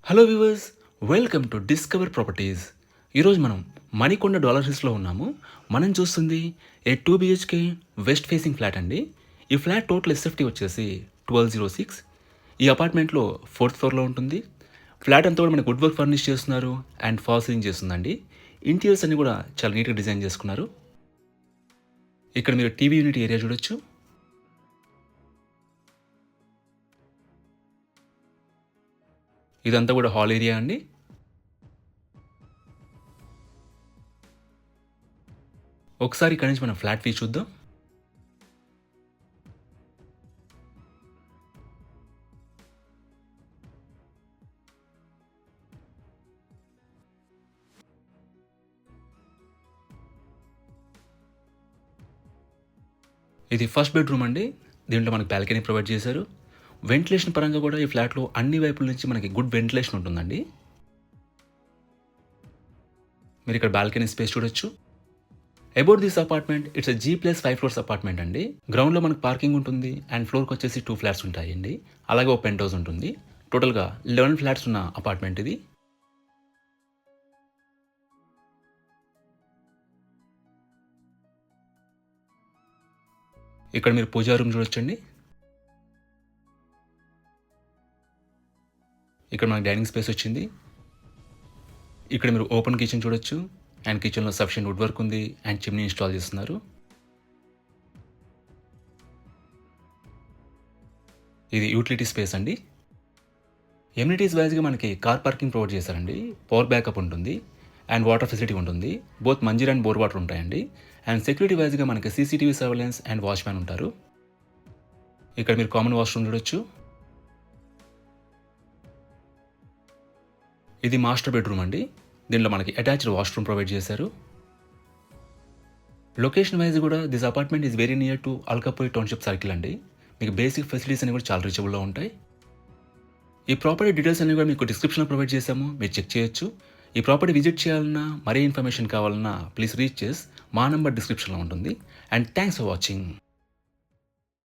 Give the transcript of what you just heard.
Hello viewers, welcome to discover properties. ఈరోజు మనం Manikonda dollar హిల్స్లో ఉన్నాము. మనం చూస్తుంది ఏ 2 BHK వెస్ట్ ఫేసింగ్ ఫ్లాట్ అండి. ఈ ఫ్లాట్ టోటల్ ఎస్ఎఫ్టీ వచ్చేసి 1206. ఈ అపార్ట్మెంట్లో 4th ఫ్లోర్లో ఉంటుంది. ఫ్లాట్ అంతా కూడా మనకి వుడ్ వర్క్ ఫర్నిష్ చేస్తున్నారు అండ్ ఫాల్ సీలింగ్ చేస్తుందండి. ఇంటీరియర్స్ అన్ని కూడా చాలా నీట్గా డిజైన్ చేసుకున్నారు. ఇక్కడ మీరు టీవీ యూనిట్ ఏరియా చూడొచ్చు. ఇదంతా కూడా హాల్ ఏరియా అండి. ఒకసారి ఇక్కడ నుంచి మనం ఫ్లాట్ వ్యూ చూద్దాం. ఇది ఫస్ట్ బెడ్రూమ్ అండి. దీంట్లో మనకి బాల్కనీ ప్రొవైడ్ చేశారు. వెంటిలేషన్ పరంగా కూడా ఈ ఫ్లాట్లో అన్ని వైపుల నుంచి మనకి గుడ్ వెంటిలేషన్ ఉంటుందండి. మీరు ఇక్కడ బాల్కనీ స్పేస్ చూడొచ్చు. About this apartment, it's G+5 floors apartment అండి. గ్రౌండ్లో మనకు పార్కింగ్ ఉంటుంది అండ్ ఫ్లోర్కి వచ్చేసి 2 ఫ్లాట్స్ ఉంటాయండి. అలాగే ఒక పెంట్ హౌస్ ఉంటుంది. టోటల్గా 11 ఫ్లాట్స్ ఉన్న అపార్ట్మెంట్ ఇది. ఇక్కడ మీరు పూజా రూమ్ చూడొచ్చండి. ఇక్కడ మనకి డైనింగ్ స్పేస్ వచ్చింది. ఇక్కడ మీరు ఓపెన్ కిచెన్ చూడొచ్చు అండ్ కిచెన్లో సఫిషియెంట్ వుడ్ వర్క్ ఉంది అండ్ చిమ్నీ ఇన్స్టాల్ చేస్తున్నారు. ఇది యూటిలిటీ స్పేస్ అండి. ఎమ్యూనిటీస్ వైజ్గా మనకి కార్ పార్కింగ్ ప్రొవైడ్ చేశారండి. పవర్ బ్యాకప్ ఉంటుంది అండ్ వాటర్ ఫెసిలిటీ ఉంటుంది. Both Manjira and bore water ఉంటాయండి. అండ్ సెక్యూరిటీ వైజ్గా మనకి CCTV సర్వేలెన్స్ అండ్ వాచ్మ్యాన్ ఉంటారు. ఇక్కడ మీరు కామన్ వాష్రూమ్ చూడొచ్చు. ఇది మాస్టర్ బెడ్రూమ్ అండి. దీంట్లో మనకి అటాచ్డ్ వాష్రూమ్ ప్రొవైడ్ చేశారు. లొకేషన్ వైజ్ కూడా this apartment is very near to Alkapuri township circle అండి. మీకు బేసిక్ ఫెసిలిటీస్ అన్ని కూడా చాలా రీచబుల్లో ఉంటాయి. ఈ ప్రాపర్టీ డీటెయిల్స్ అన్ని కూడా మీకు డిస్క్రిప్షన్లో ప్రొవైడ్ చేశాము, మీరు చెక్ చేయొచ్చు. ఈ ప్రాపర్టీ విజిట్ చేయాలన్నా మరే ఇన్ఫర్మేషన్ కావాలన్నా ప్లీజ్ రీచ్ చేసి మా నంబర్ డిస్క్రిప్షన్లో ఉంటుంది. And thanks for watching.